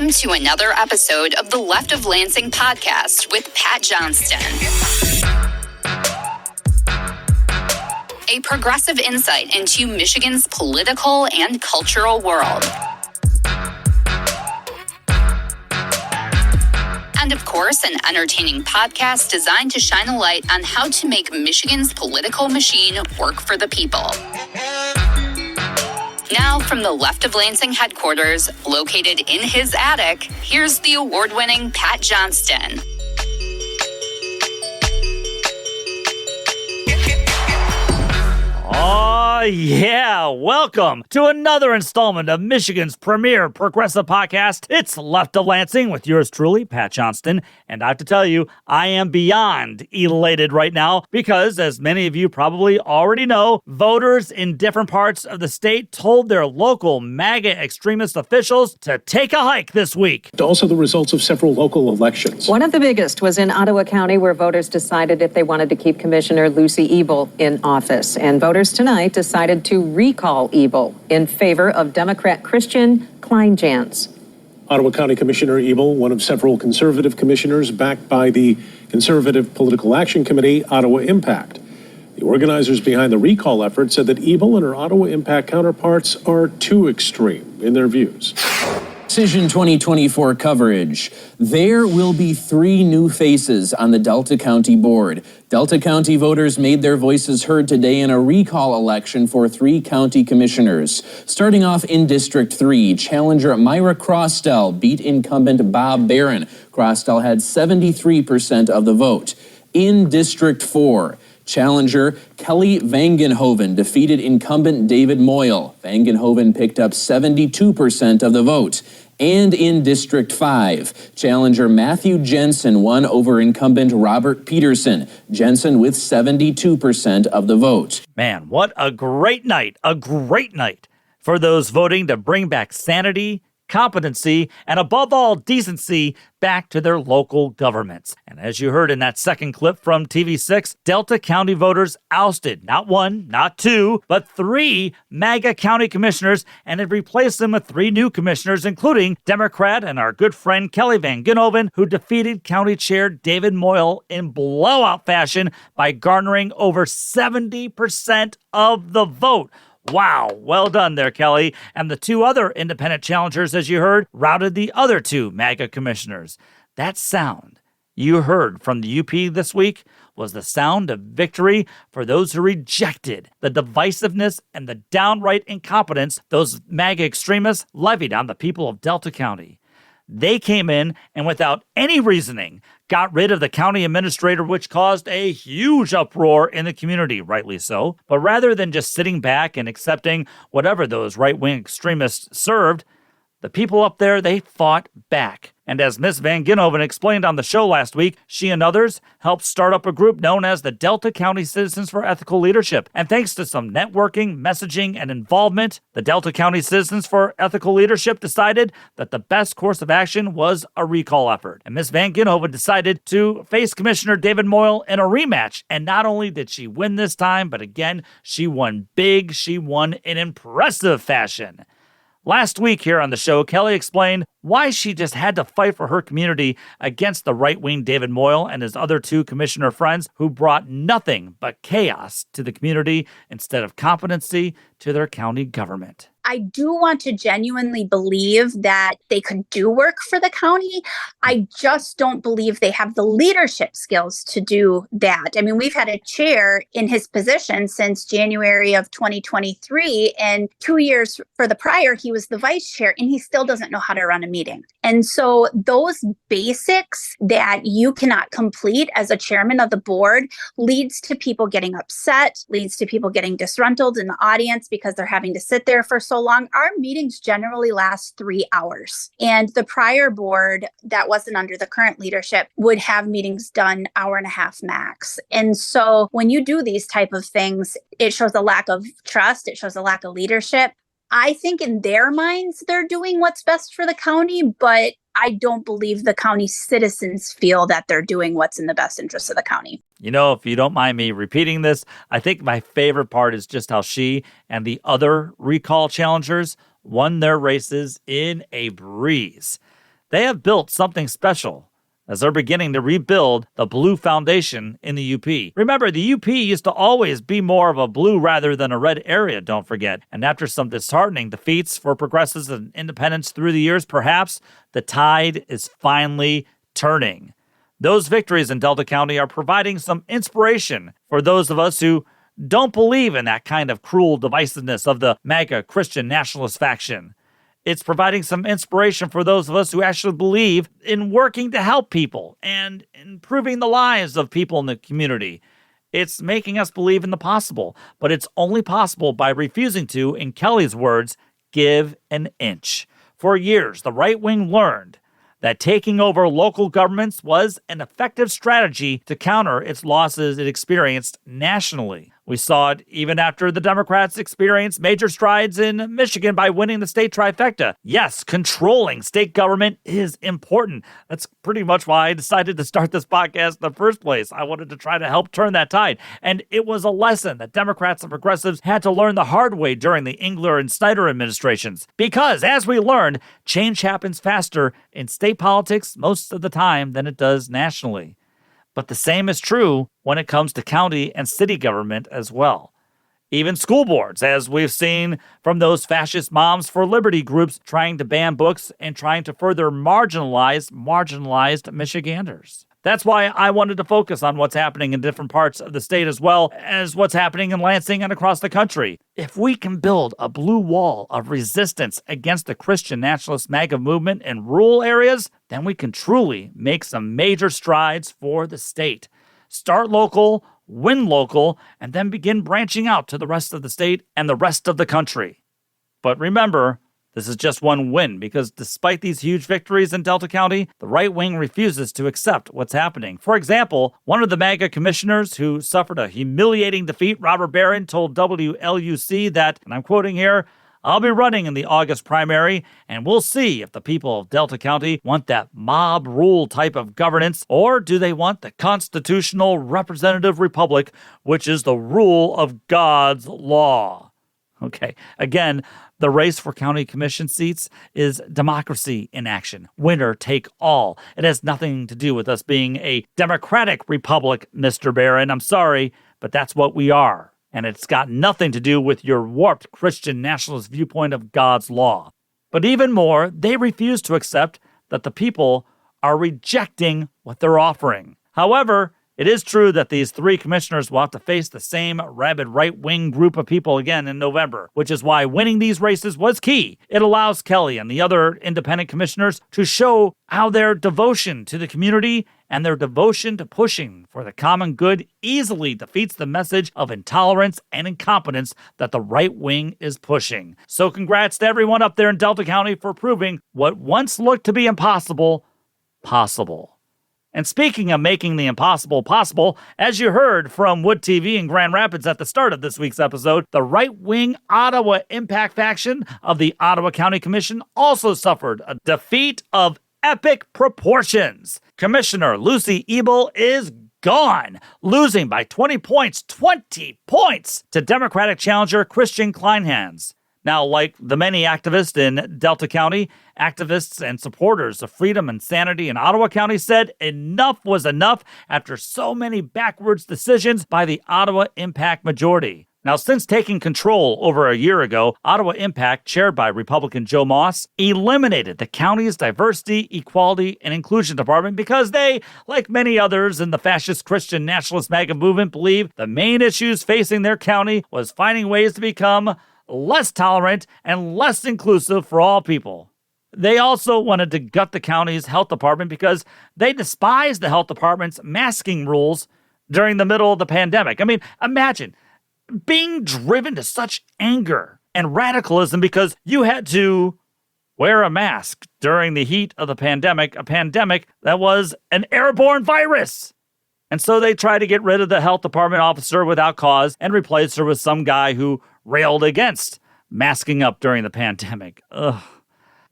Welcome to another episode of the Left of Lansing podcast with Pat Johnston. A progressive insight into Michigan's political and cultural world. And of course, an entertaining podcast designed to shine a light on how to make Michigan's political machine work for the people. Now, from the Left of Lansing headquarters, located in his attic, here's the award-winning Pat Johnston. Oh, yeah. Welcome to another installment of Michigan's premier progressive podcast. It's Left of Lansing with yours truly, Pat Johnston. And I have to tell you, I am beyond elated right now because, as many of you probably already know, voters in different parts of the state told their local MAGA extremist officials to take a hike this week. Also the results of several local elections. One of the biggest was in Ottawa County, where voters decided if they wanted to keep Commissioner Lucy Ebel in office. And voters tonight decided to recall Ebel in favor of Democrat Christian Kleinjans. Ottawa County Commissioner Ebel, one of several conservative commissioners backed by the Conservative Political Action Committee, Ottawa Impact. The organizers behind the recall effort said that Ebel and her Ottawa Impact counterparts are too extreme in their views. Decision 2024 coverage. There will be 3 new faces on the Delta County Board. Delta County voters made their voices heard today in a recall election for 3 county commissioners. Starting off in District 3, challenger Myra Crostell beat incumbent Bob Barron. Crostell had 73% of the vote. In District 4, challenger Kelli Van Ginhoven defeated incumbent David Moyle. Van Ginhoven picked up 72% of the vote. And in District 5, challenger Matthew Jensen won over incumbent Robert Peterson. Jensen with 72% of the vote. Man, what a great night for those voting to bring back sanity, competency, and above all, decency back to their local governments. And as you heard in that second clip from TV6, Delta County voters ousted not 1, not 2, but 3 MAGA county commissioners and have replaced them with 3 new commissioners, including Democrat and our good friend Kelli Van Ginhoven, who defeated County Chair David Moyle in blowout fashion by garnering over 70% of the vote. Wow, well done there, Kelli. And the 2 other independent challengers, as you heard, routed the other 2 MAGA commissioners. That sound you heard from the UP this week was the sound of victory for those who rejected the divisiveness and the downright incompetence those MAGA extremists levied on the people of Delta County. They came in and without any reasoning got rid of the county administrator, which caused a huge uproar in the community, rightly so. But rather than just sitting back and accepting whatever those right-wing extremists served, the people up there, they fought back. And as Ms. Van Ginhoven explained on the show last week, she and others helped start up a group known as the Delta County Citizens for Ethical Leadership. And thanks to some networking, messaging, and involvement, the Delta County Citizens for Ethical Leadership decided that the best course of action was a recall effort. And Ms. Van Ginhoven decided to face Commissioner David Moyle in a rematch. And not only did she win this time, but again, she won big. She won in impressive fashion. Last week here on the show, Kelli explained why she just had to fight for her community against the right-wing David Moyle and his other 2 commissioner friends who brought nothing but chaos to the community instead of competency to their county government. I do want to genuinely believe that they could do work for the county. I just don't believe they have the leadership skills to do that. I mean, we've had a chair in his position since January of 2023, and 2 years for the prior, he was the vice chair, and he still doesn't know how to run a meeting. And so those basics that you cannot complete as a chairman of the board leads to people getting upset, leads to people getting disgruntled in the audience because they're having to sit there for so long. Our meetings generally last 3 hours. And the prior board that wasn't under the current leadership would have meetings done hour and a half max. And so when you do these type of things, it shows a lack of trust. It shows a lack of leadership. I think in their minds, they're doing what's best for the county, but I don't believe the county citizens feel that they're doing what's in the best interest of the county. You know, if you don't mind me repeating this, I think my favorite part is just how she and the other recall challengers won their races in a breeze. They have built something special as they're beginning to rebuild the blue foundation in the UP. Remember, the UP used to always be more of a blue rather than a red area, don't forget. And after some disheartening defeats for progressives and independents through the years, perhaps the tide is finally turning. Those victories in Delta County are providing some inspiration for those of us who don't believe in that kind of cruel divisiveness of the MAGA Christian Nationalist faction. It's providing some inspiration for those of us who actually believe in working to help people and improving the lives of people in the community. It's making us believe in the possible, but it's only possible by refusing to, in Kelli's words, give an inch. For years, the right wing learned that taking over local governments was an effective strategy to counter its losses it experienced nationally. We saw it even after the Democrats experienced major strides in Michigan by winning the state trifecta. Yes, controlling state government is important. That's pretty much why I decided to start this podcast in the first place. I wanted to try to help turn that tide. And it was a lesson that Democrats and progressives had to learn the hard way during the Engler and Snyder administrations. Because, as we learned, change happens faster in state politics most of the time than it does nationally. But the same is true when it comes to county and city government as well. Even school boards, as we've seen from those fascist Moms for Liberty groups trying to ban books and trying to further marginalized Michiganders. That's why I wanted to focus on what's happening in different parts of the state as well as what's happening in Lansing and across the country. If we can build a blue wall of resistance against the Christian Nationalist MAGA movement in rural areas, then we can truly make some major strides for the state. Start local, win local, and then begin branching out to the rest of the state and the rest of the country. But remember, this is just one win, because despite these huge victories in Delta County, the right wing refuses to accept what's happening. For example, one of the MAGA commissioners who suffered a humiliating defeat, Robert Barron, told WLUC that, and I'm quoting here, "I'll be running in the August primary, and we'll see if the people of Delta County want that mob rule type of governance, or do they want the constitutional representative republic, which is the rule of God's law." Okay, again, the race for county commission seats is democracy in action. Winner take all. It has nothing to do with us being a democratic republic, Mr. Barron. I'm sorry, but that's what we are. And it's got nothing to do with your warped Christian nationalist viewpoint of God's law. But even more, they refuse to accept that the people are rejecting what they're offering. However, it is true that these three commissioners will have to face the same rabid right-wing group of people again in November, which is why winning these races was key. It allows Kelli and the other independent commissioners to show how their devotion to the community and their devotion to pushing for the common good easily defeats the message of intolerance and incompetence that the right wing is pushing. So congrats to everyone up there in Delta County for proving what once looked to be impossible, possible. And speaking of making the impossible possible, as you heard from Wood TV in Grand Rapids at the start of this week's episode, the right-wing Ottawa Impact faction of the Ottawa County Commission also suffered a defeat of epic proportions. Commissioner Lucy Ebel is gone, losing by 20 points to Democratic challenger Christian Kleinhans. Now, like the many activists in Delta County, activists and supporters of freedom and sanity in Ottawa County said enough was enough after so many backwards decisions by the Ottawa Impact majority. Now, since taking control over a year ago, Ottawa Impact, chaired by Republican Joe Moss, eliminated the county's Diversity, Equality, and Inclusion Department because they, like many others in the fascist Christian Nationalist MAGA movement, believe the main issues facing their county was finding ways to become less tolerant and less inclusive for all people. They also wanted to gut the county's health department because they despised the health department's masking rules during the middle of the pandemic. I mean, imagine being driven to such anger and radicalism because you had to wear a mask during the heat of the pandemic, a pandemic that was an airborne virus. And so they tried to get rid of the health department officer without cause and replace her with some guy who railed against masking up during the pandemic. Ugh.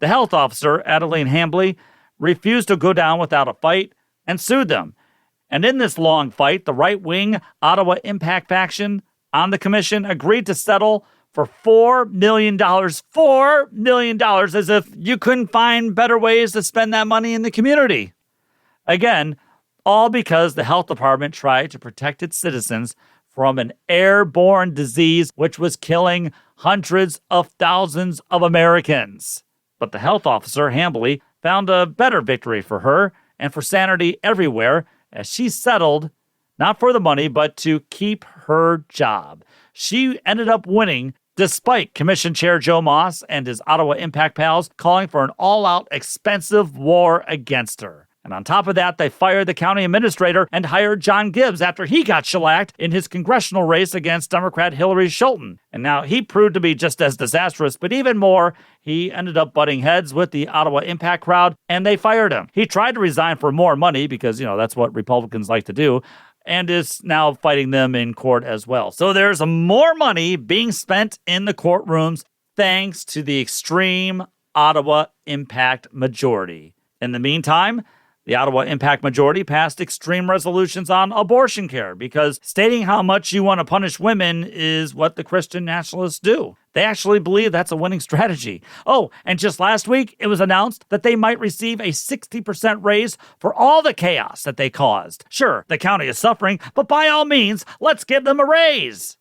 The health officer, Adeline Hambley, refused to go down without a fight and sued them. And in this long fight, the right-wing Ottawa Impact faction on the commission agreed to settle for $4 million. $4 million, as if you couldn't find better ways to spend that money in the community. Again, all because the health department tried to protect its citizens from an airborne disease which was killing hundreds of thousands of Americans. But the health officer, Hambly, found a better victory for her and for sanity everywhere as she settled, not for the money, but to keep her job. She ended up winning despite Commission Chair Joe Moss and his Ottawa Impact pals calling for an all-out expensive war against her. And on top of that, they fired the county administrator and hired John Gibbs after he got shellacked in his congressional race against Democrat Hillary Schulten. And now he proved to be just as disastrous, but even more, he ended up butting heads with the Ottawa Impact crowd, and they fired him. He tried to resign for more money because, that's what Republicans like to do, and is now fighting them in court as well. So there's more money being spent in the courtrooms thanks to the extreme Ottawa Impact majority. In the meantime, the Ottawa Impact majority passed extreme resolutions on abortion care because stating how much you want to punish women is what the Christian Nationalists do. They actually believe that's a winning strategy. Oh, and just last week, it was announced that they might receive a 60% raise for all the chaos that they caused. Sure, the county is suffering, but by all means, let's give them a raise.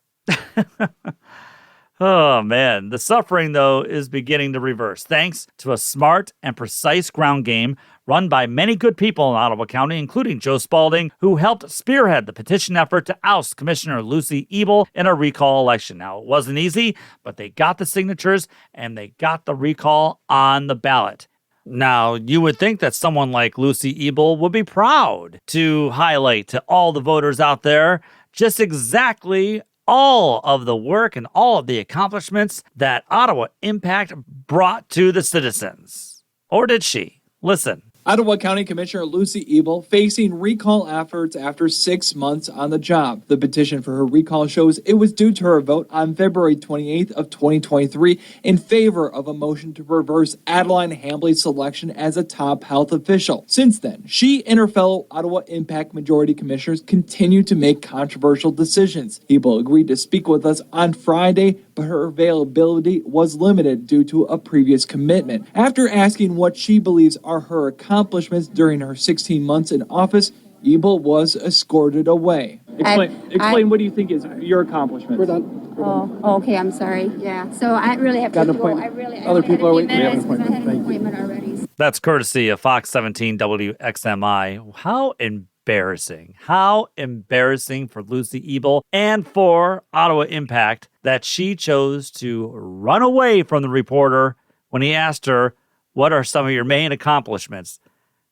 Oh, man. The suffering, though, is beginning to reverse thanks to a smart and precise ground game run by many good people in Ottawa County, including Joe Spaulding, who helped spearhead the petition effort to oust Commissioner Lucy Ebel in a recall election. Now, it wasn't easy, but they got the signatures and they got the recall on the ballot. Now, you would think that someone like Lucy Ebel would be proud to highlight to all the voters out there just exactly all of the work and all of the accomplishments that Ottawa Impact brought to the citizens. Or did she? Listen. Ottawa County Commissioner Lucy Ebel facing recall efforts after 6 months on the job. The petition for her recall shows it was due to her vote on February 28th of 2023 in favor of a motion to reverse Adeline Hambly's selection as a top health official. Since then, she and her fellow Ottawa Impact majority commissioners continue to make controversial decisions. Ebel agreed to speak with us on Friday, but her availability was limited due to a previous commitment. After asking what she believes are her accomplishments during her 16 months in office, Ebel was escorted away. Explain what do you think is your accomplishment? We're done. Oh, okay, I'm sorry. Yeah, so I really have Got to an go. appointment. Other people are waiting. We have an appointment. I had an Thank you. appointment already. That's courtesy of Fox 17 WXMI. How embarrassing. How embarrassing for Lucy Ebel and for Ottawa Impact that she chose to run away from the reporter when he asked her, what are some of your main accomplishments?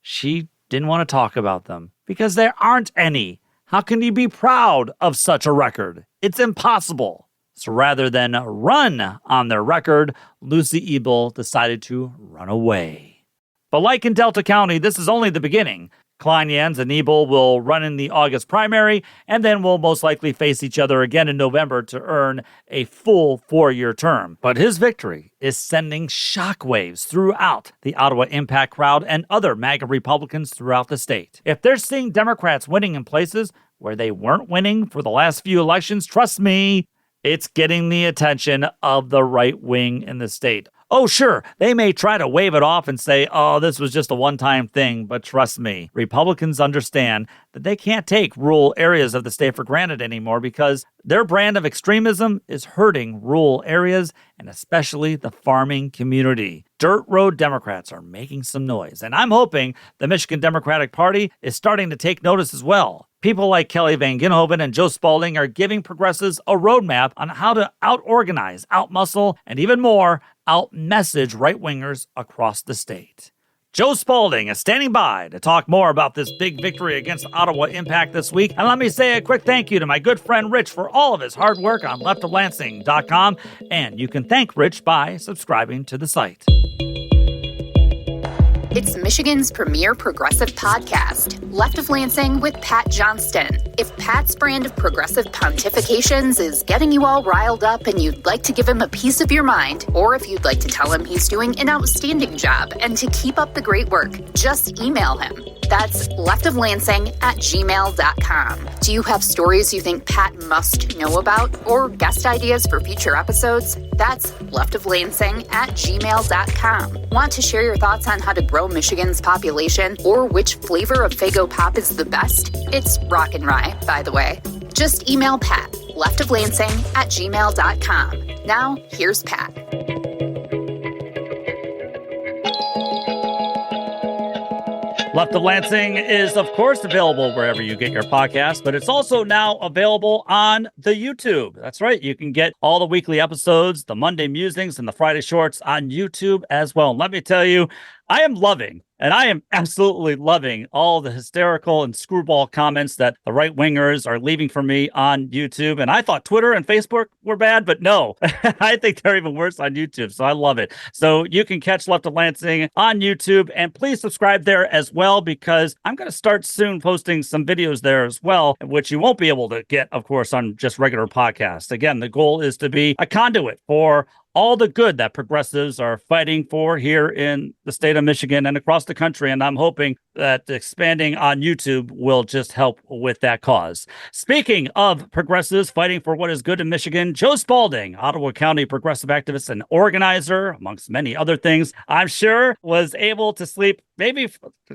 She didn't want to talk about them because there aren't any. How can you be proud of such a record? It's impossible. So rather than run on their record, Lucy Ebel decided to run away. But like in Delta County, this is only the beginning. Klein-Jans and Ebel will run in the August primary, and then will most likely face each other again in November to earn a full 4-year term. But his victory is sending shockwaves throughout the Ottawa Impact crowd and other MAGA Republicans throughout the state. If they're seeing Democrats winning in places where they weren't winning for the last few elections, trust me, it's getting the attention of the right wing in the state. Oh, sure, they may try to wave it off and say, oh, this was just a one-time thing, but trust me, Republicans understand that they can't take rural areas of the state for granted anymore because their brand of extremism is hurting rural areas and especially the farming community. Dirt road Democrats are making some noise, and I'm hoping the Michigan Democratic Party is starting to take notice as well. People like Kelli Van Ginhoven and Joe Spaulding are giving progressives a roadmap on how to out-organize, out-muscle, and even more, out-message right-wingers across the state. Joe Spaulding is standing by to talk more about this big victory against Ottawa Impact this week. And let me say a quick thank you to my good friend Rich for all of his hard work on leftoflansing.com. And you can thank Rich by subscribing to the site. It's Michigan's premier progressive podcast, Left of Lansing with Pat Johnston. If Pat's brand of progressive pontifications is getting you all riled up and you'd like to give him a piece of your mind, or if you'd like to tell him he's doing an outstanding job and to keep up the great work, just email him. That's leftoflansing@gmail.com. Do you have stories you think Pat must know about or guest ideas for future episodes? That's leftoflansing@gmail.com. Want to share your thoughts on how to grow Michigan's population or which flavor of Faygo Pop is the best? It's rock and rye, by the way. Just email Pat, leftoflansing@gmail.com. Now, here's Pat. Left of Lansing is, of course, available wherever you get your podcast, but it's also now available on the YouTube. That's right. You can get all the weekly episodes, the Monday musings, and the Friday shorts on YouTube as well. And let me tell you, I am absolutely loving all the hysterical and screwball comments that the right-wingers are leaving for me on YouTube. And I thought Twitter and Facebook were bad, but no, I think they're even worse on YouTube. So I love it. So you can catch Left of Lansing on YouTube, and please subscribe there as well, because I'm going to start soon posting some videos there as well, which you won't be able to get, of course, on just regular podcasts. Again, the goal is to be a conduit for all the good that progressives are fighting for here in the state of Michigan and across the country. And I'm hoping that expanding on YouTube will just help with that cause. Speaking of progressives fighting for what is good in Michigan, Joe Spaulding, Ottawa County progressive activist and organizer, amongst many other things, I'm sure was able to sleep maybe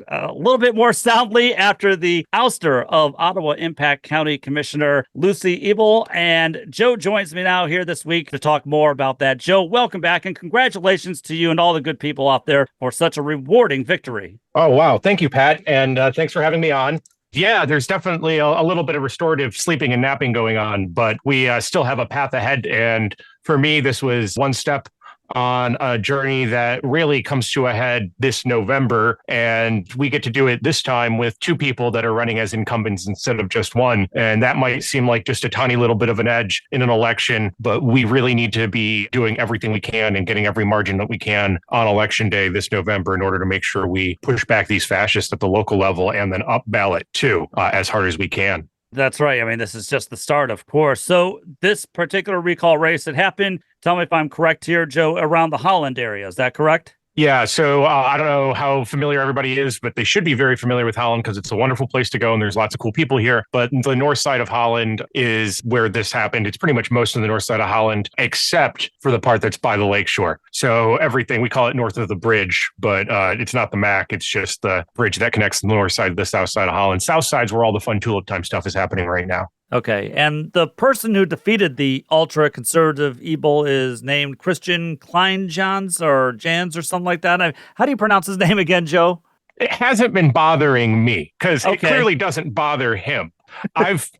a little bit more soundly after the ouster of Ottawa Impact County Commissioner Lucy Ebel. And Joe joins me now here this week to talk more about that. Joe, welcome back, and congratulations to you and all the good people out there for such a rewarding victory. Oh, wow. Thank you, Pat. And thanks for having me on. Yeah, there's definitely a little bit of restorative sleeping and napping going on, but we still have a path ahead. And for me, this was one step on a journey that really comes to a head this November. And we get to do it this time with two people that are running as incumbents instead of just one. And that might seem like just a tiny little bit of an edge in an election, but we really need to be doing everything we can and getting every margin that we can on election day this November in order to make sure we push back these fascists at the local level and then up ballot too, as hard as we can. That's right. I mean, this is just the start, of course. So this particular recall race, it happened, tell me if I'm correct here, Joe, around the Holland area. Is that correct? Yeah, so I don't know how familiar everybody is, but they should be very familiar with Holland because it's a wonderful place to go and there's lots of cool people here. But the north side of Holland is where this happened. It's pretty much most of the north side of Holland, except for the part that's by the lakeshore. So everything, we call it north of the bridge, but it's not the MAC. It's just the bridge that connects the north side to the south side of Holland. South side's where all the fun tulip time stuff is happening right now. Okay, and the person who defeated the ultra-conservative Ebel is named Christian Kleinjans or Jans or something like that. How do you pronounce his name again, Joe? It hasn't been bothering me because it clearly doesn't bother him.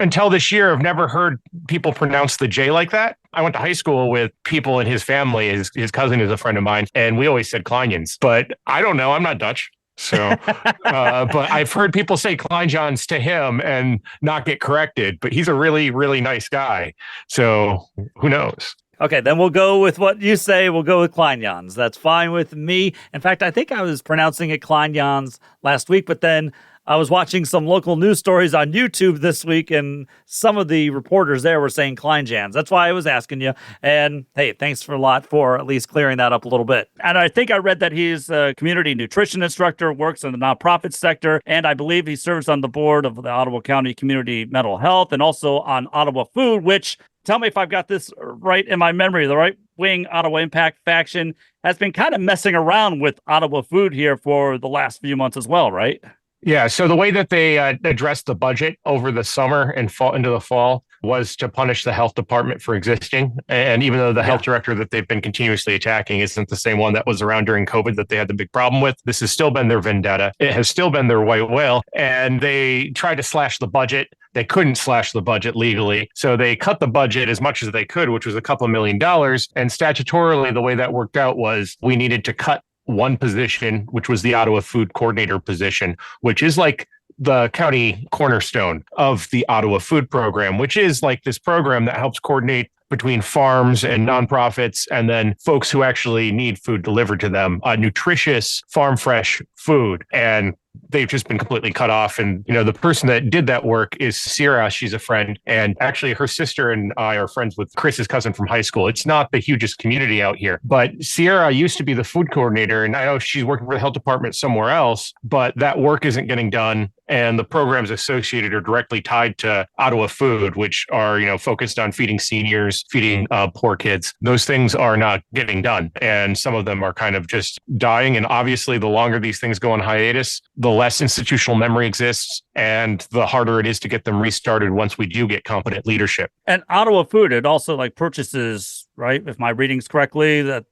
Until this year, I've never heard people pronounce the J like that. I went to high school with people in his family. His cousin is a friend of mine, and we always said Kleinjans. But I don't know. I'm not Dutch. So, but I've heard people say Kleinjans to him and not get corrected, but he's a really, really nice guy. So who knows? Okay, then we'll go with what you say. We'll go with Kleinjans. That's fine with me. In fact, I think I was pronouncing it Kleinjans last week, but then I was watching some local news stories on YouTube this week, and some of the reporters there were saying Kleinjans. That's why I was asking you. And hey, thanks a lot for at least clearing that up a little bit. And I think I read that he's a community nutrition instructor, works in the nonprofit sector, and I believe he serves on the board of the Ottawa County Community Mental Health and also on Ottawa Food, which, tell me if I've got this right in my memory, the right-wing Ottawa Impact faction has been kind of messing around with Ottawa Food here for the last few months as well, right? Yeah, so the way that they addressed the budget over the summer and into the fall was to punish the health department for existing. And even though the health director that they've been continuously attacking isn't the same one that was around during COVID that they had the big problem with, this has still been their vendetta. It has still been their white whale. And they tried to slash the budget. They couldn't slash the budget legally. So they cut the budget as much as they could, which was a couple $1 million. And statutorily, the way that worked out was we needed to cut one position, which was the Ottawa Food Coordinator position, which is like the county cornerstone of the Ottawa Food Program, which is like this program that helps coordinate between farms and nonprofits and then folks who actually need food delivered to them, nutritious farm fresh food. And they've just been completely cut off. And, the person that did that work is Sierra. She's a friend. And actually, her sister and I are friends with Chris's cousin from high school. It's not the hugest community out here. But Sierra used to be the food coordinator. And I know she's working for the health department somewhere else, but that work isn't getting done. And the programs associated are directly tied to Ottawa Food, which are, focused on feeding seniors, feeding poor kids. Those things are not getting done. And some of them are kind of just dying. And obviously, the longer these things go on hiatus, the less institutional memory exists and the harder it is to get them restarted once we do get competent leadership. And Ottawa Food, it also purchases, right, if my reading's correctly, that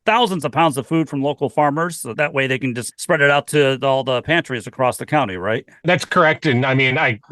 thousands of pounds of food from local farmers. So that way they can just spread it out to all the pantries across the county, right? That's correct. And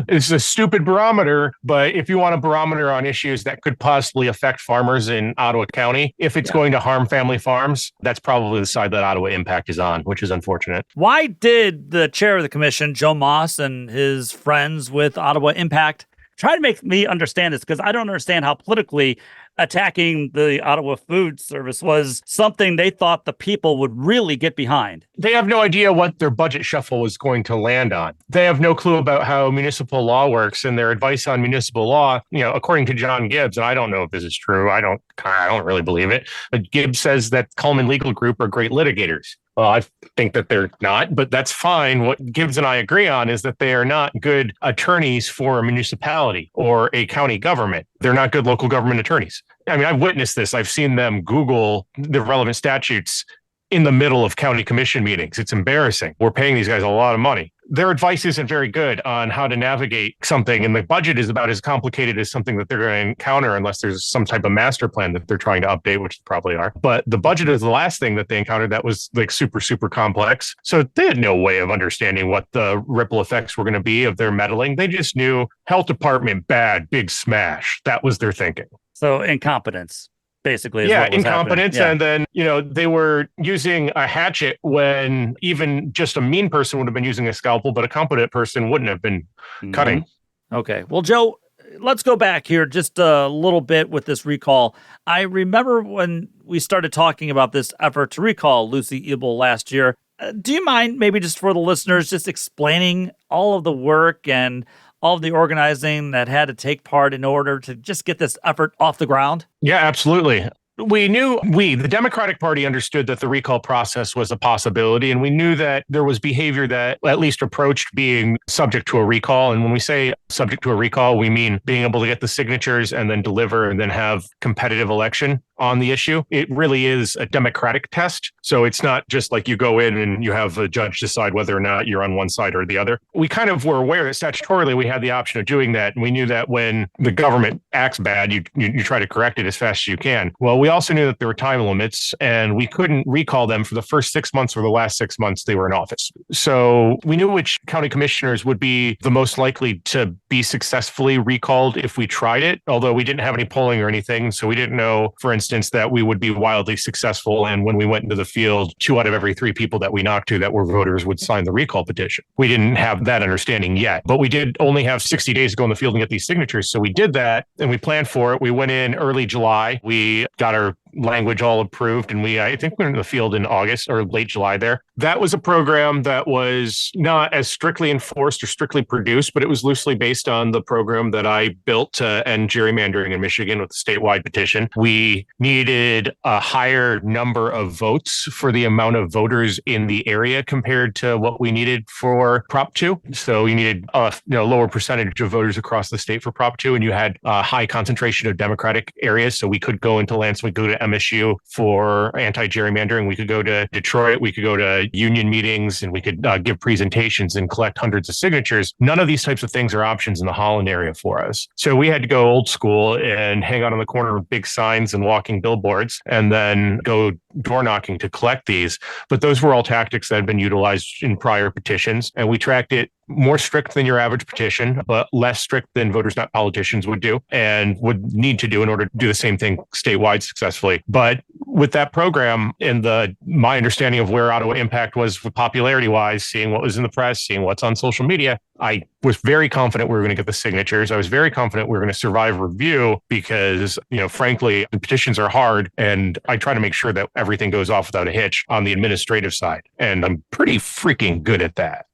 it's a stupid barometer, but if you want a barometer on issues that could possibly affect farmers in Ottawa County, if it's going to harm family farms, that's probably the side that Ottawa Impact is on, which is unfortunate. Why did the chair of the commission, Joe Moss, and his friends with Ottawa Impact try to make me understand this? Because I don't understand how politically attacking the Ottawa Food Service was something they thought the people would really get behind. They have no idea what their budget shuffle was going to land on. They have no clue about how municipal law works, and their advice on municipal law, according to John Gibbs, and I don't know if this is true. I don't really believe it. But Gibbs says that Cullman Legal Group are great litigators. Well, I think that they're not, but that's fine. What Gibbs and I agree on is that they are not good attorneys for a municipality or a county government. They're not good local government attorneys. I've witnessed this. I've seen them Google the relevant statutes in the middle of county commission meetings. It's embarrassing. We're paying these guys a lot of money. Their advice isn't very good on how to navigate something, and the budget is about as complicated as something that they're going to encounter unless there's some type of master plan that they're trying to update, which they probably are. But the budget is the last thing that they encountered that was super, super complex. So they had no way of understanding what the ripple effects were going to be of their meddling. They just knew health department, bad, big smash. That was their thinking. So incompetence. Basically, incompetence. Yeah. And then, they were using a hatchet when even just a mean person would have been using a scalpel, but a competent person wouldn't have been cutting. Okay. Well, Joe, let's go back here just a little bit with this recall. I remember when we started talking about this effort to recall Lucy Ebel last year. Do you mind maybe just for the listeners, just explaining all of the work and all of the organizing that had to take part in order to just get this effort off the ground? Yeah, absolutely. The Democratic Party understood that the recall process was a possibility, and we knew that there was behavior that at least approached being subject to a recall. And when we say subject to a recall, we mean being able to get the signatures and then deliver and then have competitive election on the issue. It really is a democratic test. So it's not just like you go in and you have a judge decide whether or not you're on one side or the other. We kind of were aware that statutorily we had the option of doing that. And we knew that when the government acts bad, you try to correct it as fast as you can. Well, we also knew that there were time limits, and we couldn't recall them for the first 6 months or the last 6 months they were in office. So we knew which county commissioners would be the most likely to be successfully recalled if we tried it, although we didn't have any polling or anything. So we didn't know, for instance, that we would be wildly successful. And when we went into the field, 2 out of every 3 people that we knocked to that were voters would sign the recall petition. We didn't have that understanding yet, but we did only have 60 days to go in the field and get these signatures. So we did that and we planned for it. We went in early July. We got our language all approved, and I think we went into the field in August or late July there. That was a program that was not as strictly enforced or strictly produced, but it was loosely based on the program that I built to end gerrymandering in Michigan with the statewide petition. We needed a higher number of votes for the amount of voters in the area compared to what we needed for Prop 2. So you needed a lower percentage of voters across the state for Prop 2, and you had a high concentration of Democratic areas. So we could go into Lansing, we could go to MSU for anti-gerrymandering. We could go to Detroit. We could go to union meetings, and we could give presentations and collect hundreds of signatures. None of these types of things are options in the Holland area for us. So we had to go old school and hang out on the corner with big signs and walking billboards, and then go door knocking to collect these. But those were all tactics that had been utilized in prior petitions, and we tracked it more strict than your average petition, but less strict than Voters Not Politicians would do and would need to do in order to do the same thing statewide successfully. But with that program and my understanding of where Ottawa Impact was popularity wise, seeing what was in the press, seeing what's on social media, I was very confident we were going to get the signatures. I was very confident we were going to survive review because, frankly, the petitions are hard and I try to make sure that everything goes off without a hitch on the administrative side. And I'm pretty freaking good at that.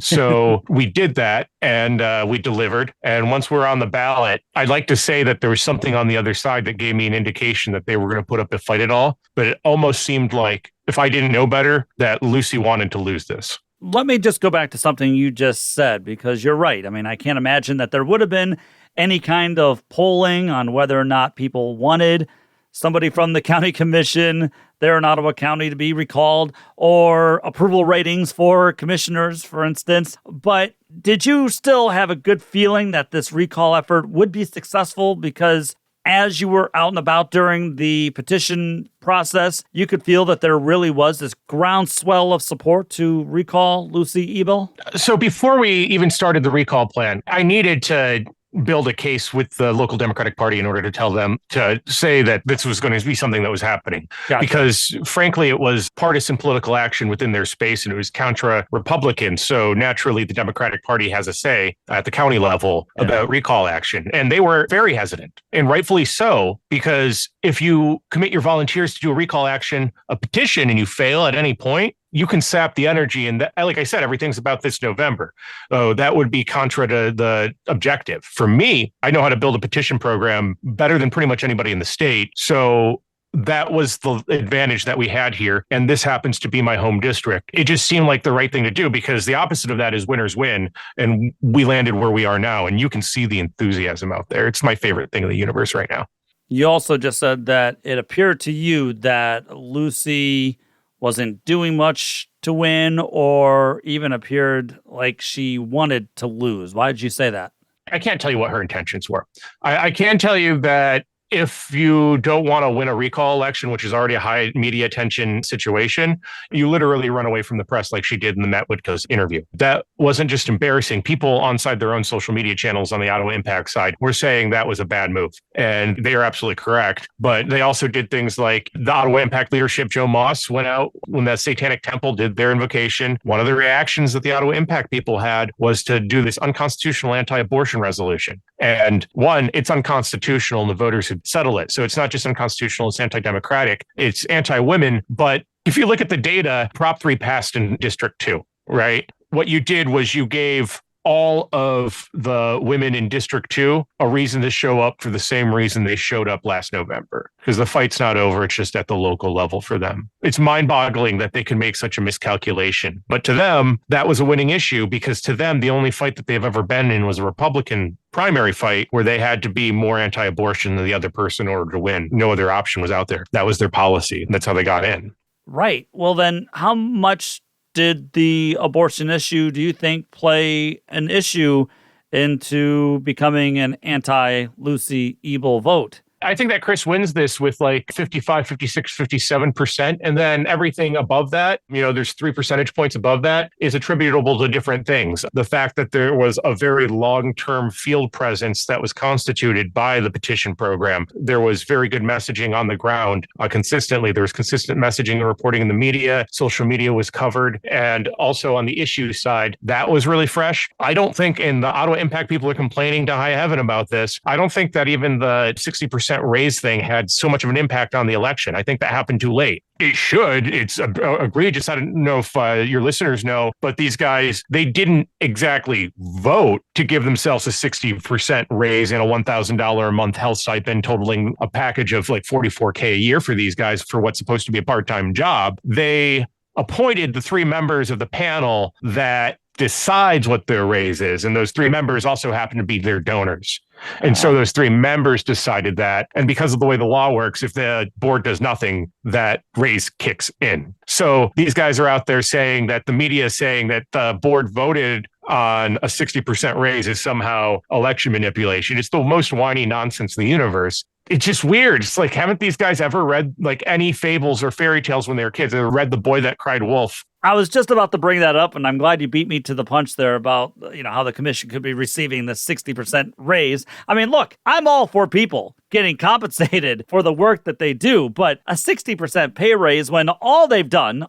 So we did that and we delivered. And once we're on the ballot, I'd like to say that there was something on the other side that gave me an indication that they were going to put up a fight at all. But it almost seemed like, if I didn't know better, that Lucy wanted to lose this. Let me just go back to something you just said, because you're right. I mean, I can't imagine that there would have been any kind of polling on whether or not people wanted somebody from the county commission there in Ottawa County to be recalled, or approval ratings for commissioners, for instance. But did you still have a good feeling that this recall effort would be successful? Because as you were out and about during the petition process, you could feel that there really was this groundswell of support to recall Lucy Ebel? So before we even started the recall plan, I needed to build a case with the local Democratic Party in order to tell them to say that this was going to be something that was happening. Gotcha. Because frankly, it was partisan political action within their space and it was contra-Republican. So naturally, the Democratic Party has a say at the county level about recall action. And they were very hesitant, and rightfully so, because if you commit your volunteers to do a recall action, a petition, and you fail at any point, you can sap the energy. And like I said, everything's about this November. Oh, that would be contra to the objective. For me, I know how to build a petition program better than pretty much anybody in the state. So that was the advantage that we had here. And this happens to be my home district. It just seemed like the right thing to do, because the opposite of that is winners win. And we landed where we are now. And you can see the enthusiasm out there. It's my favorite thing in the universe right now. You also just said that it appeared to you that Lucy wasn't doing much to win, or even appeared like she wanted to lose. Why did you say that? I can't tell you what her intentions were. I can tell you that if you don't want to win a recall election, which is already a high media attention situation, you literally run away from the press like she did in the Matt Whitko's interview. That wasn't just embarrassing. People onside their own social media channels on the Ottawa Impact side were saying that was a bad move. And they are absolutely correct. But they also did things like the Ottawa Impact leadership, Joe Moss, went out when the Satanic Temple did their invocation. One of the reactions that the Ottawa Impact people had was to do this unconstitutional anti-abortion resolution. And one, it's unconstitutional, and the voters had settled it. So it's not just unconstitutional, it's anti-democratic, it's anti-women. But if you look at the data, Prop 3 passed in District 2, right? What you did was you gave all of the women in District 2 a reason to show up for the same reason they showed up last November, because the fight's not over. It's just at the local level for them. It's mind-boggling that they can make such a miscalculation. But to them, that was a winning issue, because to them, the only fight that they've ever been in was a Republican primary fight where they had to be more anti-abortion than the other person in order to win. No other option was out there. That was their policy. And that's how they got in. Right. Well, then how much did the abortion issue, do you think, play an issue into becoming an anti-Lucy Ebel vote? I think that Chris wins this with like 55, 56, 57%. And then everything above that, there's 3 percentage points above that, is attributable to different things. The fact that there was a very long-term field presence that was constituted by the petition program. There was very good messaging on the ground consistently. There was consistent messaging and reporting in the media. Social media was covered. And also on the issue side, that was really fresh. I don't think, and the Ottawa Impact people are complaining to high heaven about this, I don't think that even the 60% raise thing had so much of an impact on the election. I think that happened too late. It should. It's egregious. I don't know if your listeners know, but these guys, they didn't exactly vote to give themselves a 60% raise and a $1,000 a month health stipend, totaling a package of like $44K a year for these guys for what's supposed to be a part-time job. They appointed the 3 members of the panel that decides what their raise is. And those 3 members also happen to be their donors. And so those 3 members decided that. And because of the way the law works, if the board does nothing, that raise kicks in. So these guys are out there saying that the media is saying that the board voted on a 60% raise is somehow election manipulation. It's the most whiny nonsense in the universe. It's just weird. It's like, haven't these guys ever read like any fables or fairy tales when they were kids? They read The Boy That Cried Wolf. I was just about to bring that up, and I'm glad you beat me to the punch there about, how the commission could be receiving the 60% raise. I mean, look, I'm all for people getting compensated for the work that they do, but a 60% pay raise when all they've done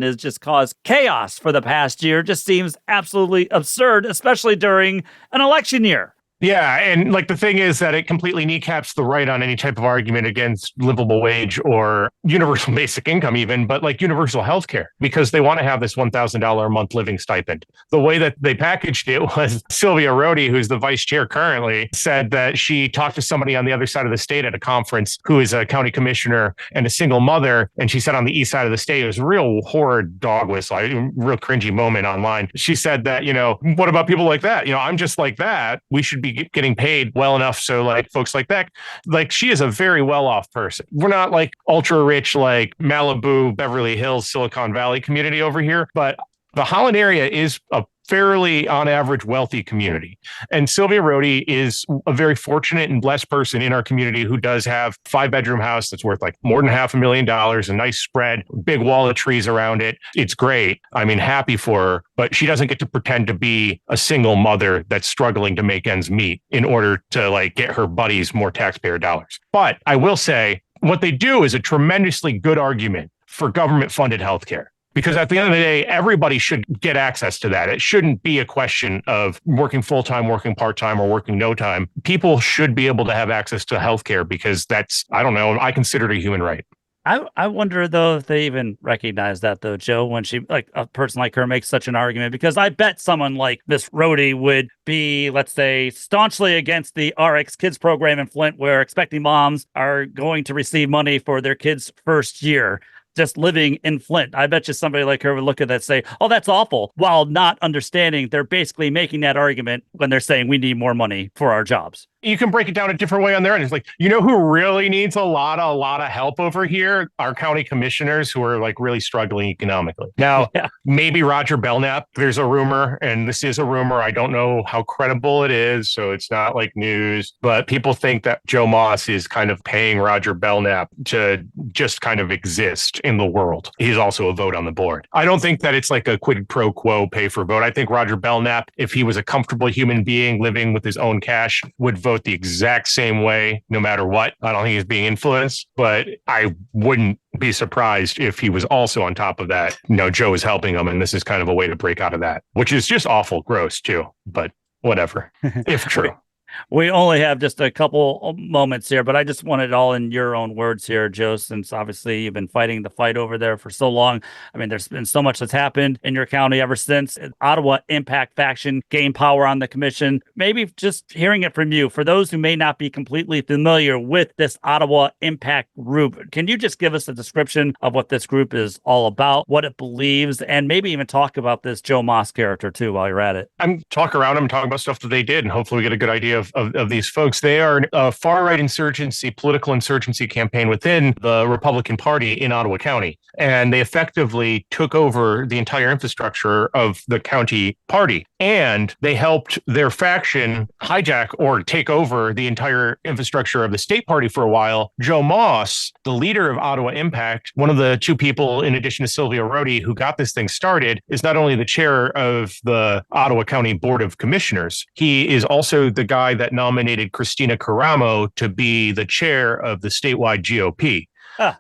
is just cause chaos for the past year just seems absolutely absurd, especially during an election year. Yeah, and the thing is that it completely kneecaps the right on any type of argument against livable wage or universal basic income even, but universal health care, because they want to have this $1,000 a month living stipend. The way that they packaged it was Sylvia Rhodey, who's the vice chair currently, said that she talked to somebody on the other side of the state at a conference who is a county commissioner and a single mother, and she said on the east side of the state, it was a real horrid dog whistle, real cringy moment online. She said that, what about people like that? I'm just like that. We should be getting paid well enough so folks like that, she is a very well-off person. We're not ultra rich Malibu, Beverly Hills, Silicon Valley community over here, but the Holland area is a fairly, on average, wealthy community. And Sylvia Rhodey is a very fortunate and blessed person in our community who does have a 5-bedroom house that's worth more than $500,000, a nice spread, big wall of trees around it. It's great. I mean, happy for her, but she doesn't get to pretend to be a single mother that's struggling to make ends meet in order to get her buddies more taxpayer dollars. But I will say what they do is a tremendously good argument for government-funded healthcare. Because at the end of the day, everybody should get access to that. It shouldn't be a question of working full-time, working part-time, or working no time. People should be able to have access to healthcare because that's, I consider it a human right. I wonder, though, if they even recognize that, though, Joe, when she, a person like her makes such an argument, because I bet someone like Miss Rhodey would be, let's say, staunchly against the RX Kids program in Flint, where expecting moms are going to receive money for their kids' first year. Just living in Flint. I bet you somebody like her would look at that and say, oh, that's awful, while not understanding they're basically making that argument when they're saying we need more money for our jobs. You can break it down a different way on their end. It's who really needs a lot of help over here? Our county commissioners who are really struggling economically. Now, maybe Roger Belknap, there's a rumor, and this is a rumor. I don't know how credible it is, so it's not news, but people think that Joe Moss is kind of paying Roger Belknap to just kind of exist in the world. He's also a vote on the board. I don't think that it's a quid pro quo pay for vote. I think Roger Belknap, if he was a comfortable human being living with his own cash, would vote the exact same way, no matter what. I don't think he's being influenced, but I wouldn't be surprised if he was also on top of that. Joe is helping him, and this is kind of a way to break out of that, which is just awful gross too, but whatever, if true. We only have just a couple moments here, but I just want it all in your own words here, Joe, since obviously you've been fighting the fight over there for so long. I mean, there's been so much that's happened in your county ever since Ottawa Impact faction gained power on the commission. Maybe just hearing it from you, for those who may not be completely familiar with this Ottawa Impact group, can you just give us a description of what this group is all about, what it believes, and maybe even talk about this Joe Moss character too while you're at it? I'm talking around them, talking about stuff that they did, and hopefully we get a good idea of these folks. They are a far-right insurgency, political insurgency campaign within the Republican Party in Ottawa County. And they effectively took over the entire infrastructure of the county party. And they helped their faction hijack or take over the entire infrastructure of the state party for a while. Joe Moss, the leader of Ottawa Impact, one of the two people, in addition to Sylvia Rhodey, who got this thing started, is not only the chair of the Ottawa County Board of Commissioners, he is also the guy that nominated Christina Caramo to be the chair of the statewide GOP.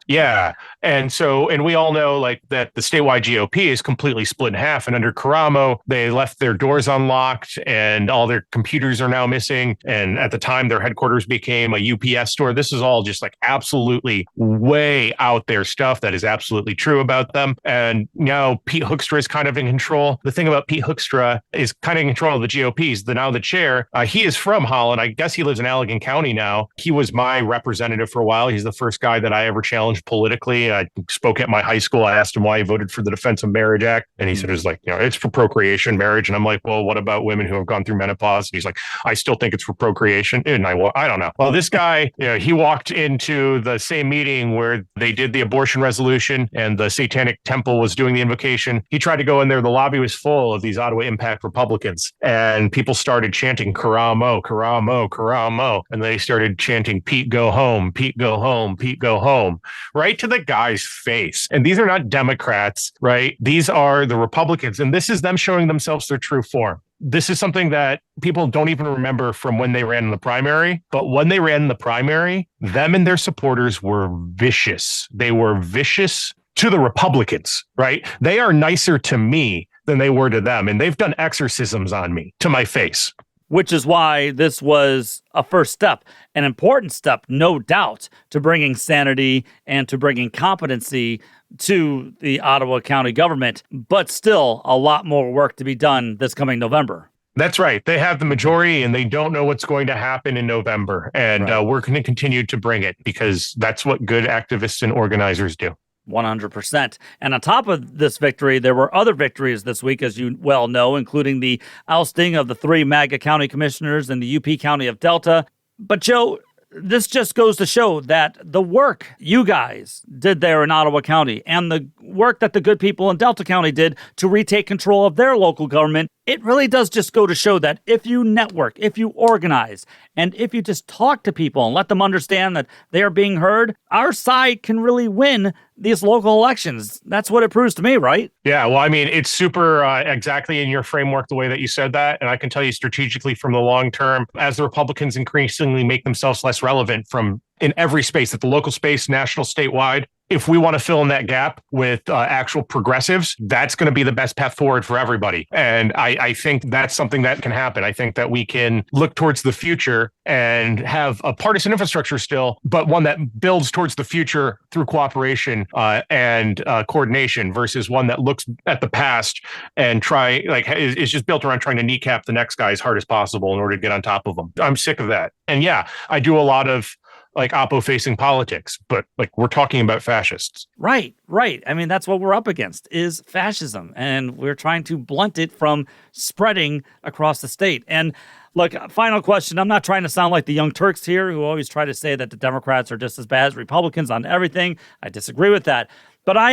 Yeah. And we all know that the statewide GOP is completely split in half. And under Caramo, they left their doors unlocked and all their computers are now missing. And at the time, their headquarters became a UPS store. This is all just absolutely way out there stuff that is absolutely true about them. And now Pete Hoekstra is kind of in control. The thing about Pete Hoekstra is kind of in control of the GOP. He's now the chair. He is from Holland. I guess he lives in Allegan County now. He was my representative for a while. He's the first guy that I ever challenged politically. I spoke at my high school. I asked him why he voted for the Defense of Marriage Act. And he said, it's for procreation, marriage. And I'm like, well, what about women who have gone through menopause? And he's like, I still think it's for procreation. And I don't know. Well, this guy, he walked into the same meeting where they did the abortion resolution and the Satanic Temple was doing the invocation. He tried to go in there. The lobby was full of these Ottawa Impact Republicans. And people started chanting, Caramo, Caramo, Caramo. And they started chanting, Pete, go home, Pete, go home, Pete, go home. them right to the guy's face. And these are not Democrats, right? These are the Republicans. And this is them showing themselves their true form. This is something that people don't even remember from when they ran in the primary. But when they ran in the primary, them and their supporters were vicious. They were vicious to the Republicans, right? They are nicer to me than they were to them. And they've done exorcisms on me to my face. Which is why this was a first step, an important step, no doubt, to bringing sanity and to bringing competency to the Ottawa County government, but still a lot more work to be done this coming November. That's right. They have the majority and they don't know what's going to happen in November. And we're going to continue to bring it because that's what good activists and organizers do. 100%. And on top of this victory, there were other victories this week, as you well know, including the ousting of the 3 MAGA county commissioners in the UP County of Delta. But Joe, this just goes to show that the work you guys did there in Ottawa County and the work that the good people in Delta County did to retake control of their local government, it really does just go to show that if you network, if you organize, and if you just talk to people and let them understand that they are being heard, our side can really win these local elections. That's what it proves to me, right? Yeah, well, I mean, it's super exactly in your framework, the way that you said that. And I can tell you strategically from the long term, as the Republicans increasingly make themselves less relevant from in every space, at the local space, national, statewide, if we want to fill in that gap with actual progressives, that's going to be the best path forward for everybody. And I think that's something that can happen. I think that we can look towards the future and have a partisan infrastructure still, but one that builds towards the future through cooperation and coordination versus one that looks at the past and is just built around trying to kneecap the next guy as hard as possible in order to get on top of them. I'm sick of that. And yeah, I do a lot of oppo-facing politics, but we're talking about fascists. Right. I mean, that's what we're up against is fascism, and we're trying to blunt it from spreading across the state. And look, final question. I'm not trying to sound like the Young Turks here who always try to say that the Democrats are just as bad as Republicans on everything. I disagree with that. But I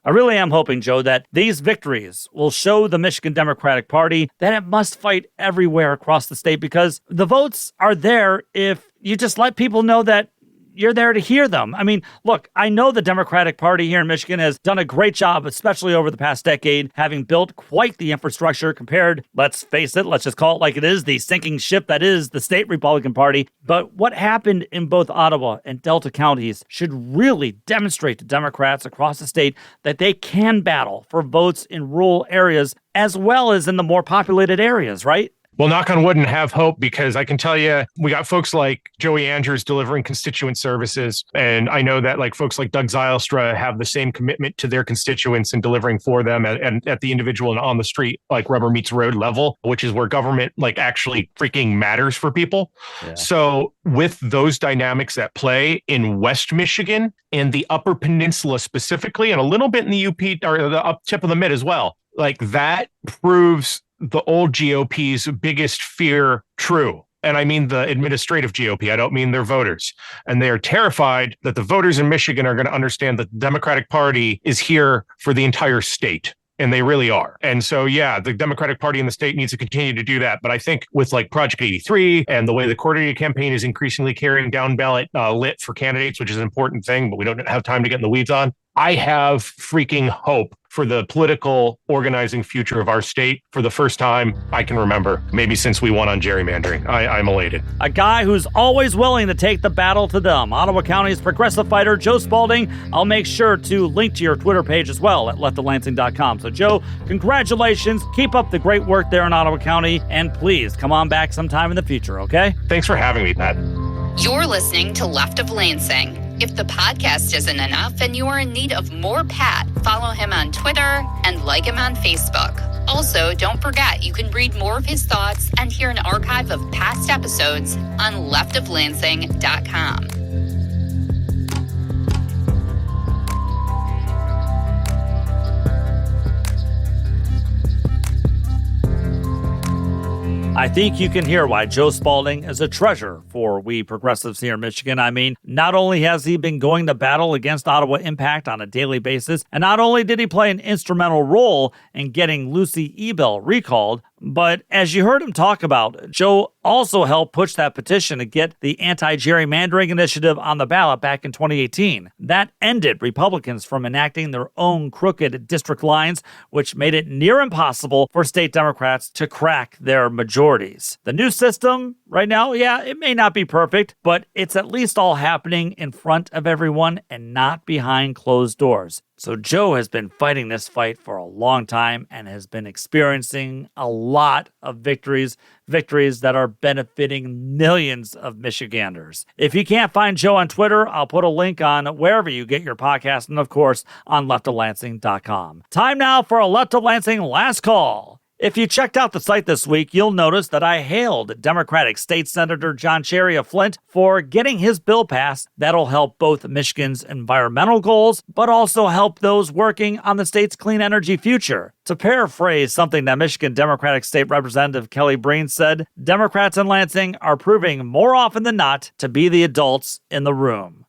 really am hoping, Joe, that these victories will show the Michigan Democratic Party that it must fight everywhere across the state because the votes are there if you just let people know that you're there to hear them. I mean, look, I know the Democratic Party here in Michigan has done a great job, especially over the past decade, having built quite the infrastructure compared, let's face it, let's just call it like it is, the sinking ship that is the state Republican Party. But what happened in both Ottawa and Delta counties should really demonstrate to Democrats across the state that they can battle for votes in rural areas as well as in the more populated areas, right? Well, knock on wood and have hope, because I can tell you, we got folks like Joey Andrews delivering constituent services. And I know that folks like Doug Zylstra have the same commitment to their constituents and delivering for them at the individual and on the street, rubber meets road level, which is where government actually freaking matters for people. Yeah. So with those dynamics at play in West Michigan and the Upper Peninsula specifically, and a little bit in the UP or the up tip of the mid as well, that proves the old GOP's biggest fear true. And I mean the administrative GOP. I don't mean their voters. And they are terrified that the voters in Michigan are going to understand that the Democratic Party is here for the entire state. And they really are. And so, yeah, the Democratic Party in the state needs to continue to do that. But I think with Project 83 and the way the coordinated campaign is increasingly carrying down ballot lit for candidates, which is an important thing, but we don't have time to get in the weeds on. I have freaking hope for the political organizing future of our state for the first time I can remember, maybe since we won on gerrymandering. I'm elated. A guy who's always willing to take the battle to them. Ottawa County's progressive fighter, Joe Spaulding. I'll make sure to link to your Twitter page as well at leftoflansing.com. So, Joe, congratulations. Keep up the great work there in Ottawa County. And please come on back sometime in the future, okay? Thanks for having me, Pat. You're listening to Left of Lansing. If the podcast isn't enough and you are in need of more Pat, follow him on Twitter and like him on Facebook. Also, don't forget you can read more of his thoughts and hear an archive of past episodes on leftoflansing.com. I think you can hear why Joe Spaulding is a treasure for we progressives here in Michigan. I mean, not only has he been going to battle against Ottawa Impact on a daily basis, and not only did he play an instrumental role in getting Lucy Ebel recalled, But as you heard him talk about, Joe also helped push that petition to get the anti-gerrymandering initiative on the ballot back in 2018. That ended Republicans from enacting their own crooked district lines, which made it near impossible for state Democrats to crack their majorities. The new system right now, yeah, it may not be perfect, but it's at least all happening in front of everyone and not behind closed doors. So Joe has been fighting this fight for a long time and has been experiencing a lot of victories that are benefiting millions of Michiganders. If you can't find Joe on Twitter, I'll put a link on wherever you get your podcast and, of course, on leftoflansing.com. Time now for a Left of Lansing Last Call. If you checked out the site this week, you'll notice that I hailed Democratic State Senator John Cherry of Flint for getting his bill passed that'll help both Michigan's environmental goals, but also help those working on the state's clean energy future. To paraphrase something that Michigan Democratic State Representative Kelli Breen said, Democrats in Lansing are proving more often than not to be the adults in the room.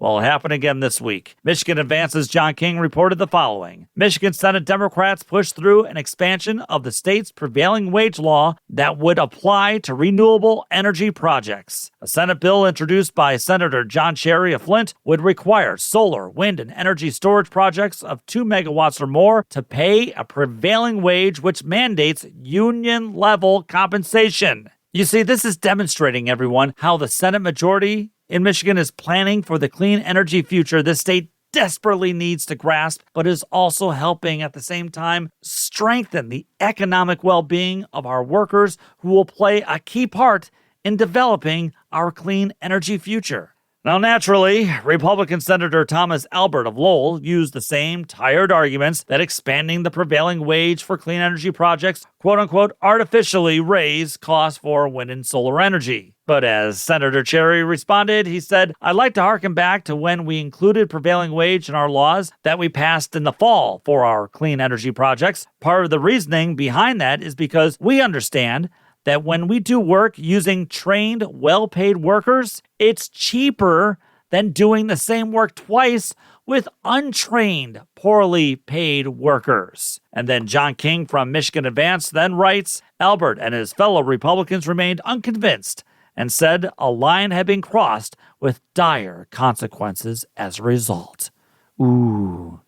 Well, it happened again this week. Michigan Advance's John King reported the following. Michigan Senate Democrats pushed through an expansion of the state's prevailing wage law that would apply to renewable energy projects. A Senate bill introduced by Senator John Cherry of Flint would require solar, wind, and energy storage projects of 2 megawatts or more to pay a prevailing wage which mandates union-level compensation. You see, this is demonstrating, everyone, how the Senate majority in Michigan is planning for the clean energy future this state desperately needs to grasp, but is also helping at the same time strengthen the economic well-being of our workers who will play a key part in developing our clean energy future. Now, naturally, Republican Senator Thomas Albert of Lowell used the same tired arguments that expanding the prevailing wage for clean energy projects, quote-unquote, artificially raise costs for wind and solar energy. But as Senator Cherry responded, he said, I'd like to harken back to when we included prevailing wage in our laws that we passed in the fall for our clean energy projects. Part of the reasoning behind that is because we understand that when we do work using trained, well-paid workers, it's cheaper than doing the same work twice with untrained, poorly paid workers. And then John King from Michigan Advance then writes, Albert and his fellow Republicans remained unconvinced and said a line had been crossed with dire consequences as a result. Ooh.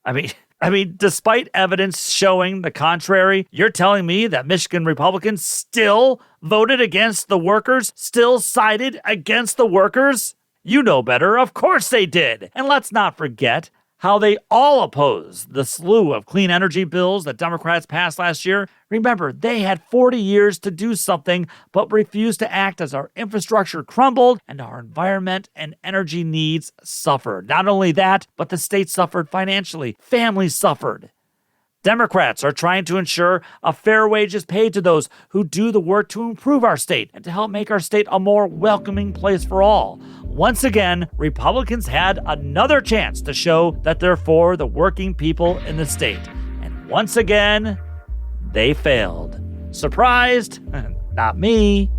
I mean, despite evidence showing the contrary, you're telling me that Michigan Republicans still voted against the workers? Still sided against the workers? You know better. Of course they did. And let's not forget how they all opposed the slew of clean energy bills that Democrats passed last year. Remember, they had 40 years to do something, but refused to act as our infrastructure crumbled and our environment and energy needs suffered. Not only that, but the state suffered financially. Families suffered. Democrats are trying to ensure a fair wage is paid to those who do the work to improve our state and to help make our state a more welcoming place for all. Once again, Republicans had another chance to show that they're for the working people in the state. And once again, they failed. Surprised? Not me.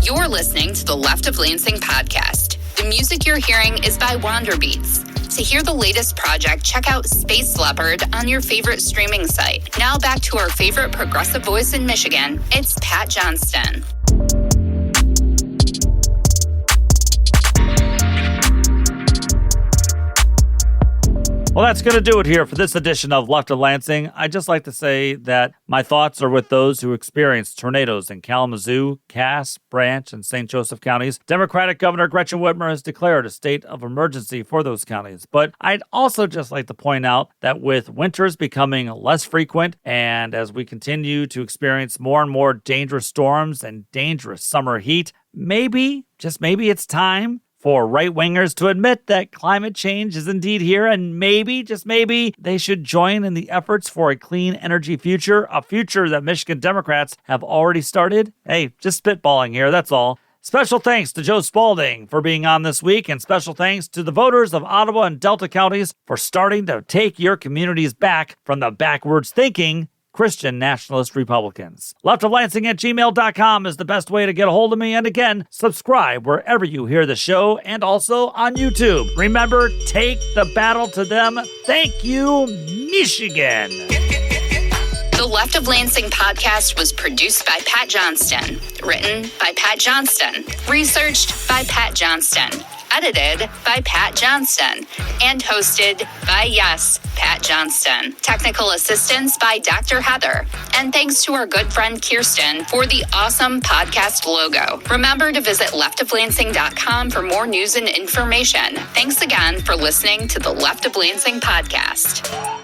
You're listening to the Left of Lansing podcast. The music you're hearing is by Wander Beats. To hear the latest project, check out Space Leopard on your favorite streaming site. Now back to our favorite progressive voice in Michigan. It's Pat Johnston. Well, that's going to do it here for this edition of Left of Lansing. I'd just like to say that my thoughts are with those who experienced tornadoes in Kalamazoo, Cass, Branch, and St. Joseph counties. Democratic Governor Gretchen Whitmer has declared a state of emergency for those counties. But I'd also just like to point out that with winters becoming less frequent and as we continue to experience more and more dangerous storms and dangerous summer heat, maybe, just maybe it's time for right-wingers to admit that climate change is indeed here, and maybe, just maybe, they should join in the efforts for a clean energy future, a future that Michigan Democrats have already started. Hey, just spitballing here, that's all. Special thanks to Joe Spaulding for being on this week, and special thanks to the voters of Ottawa and Delta counties for starting to take your communities back from the backwards thinking Christian Nationalist Republicans. leftoflansing@gmail.com is the best way to get a hold of me. And again, subscribe wherever you hear the show and also on YouTube. Remember, take the battle to them. Thank you, Michigan. The Left of Lansing podcast was produced by Pat Johnston, written by Pat Johnston, researched by Pat Johnston, edited by Pat Johnston, and hosted by, yes, Pat Johnston. Technical assistance by Dr. Heather. And thanks to our good friend Kirsten for the awesome podcast logo. Remember to visit leftoflansing.com for more news and information. Thanks again for listening to the Left of Lansing podcast.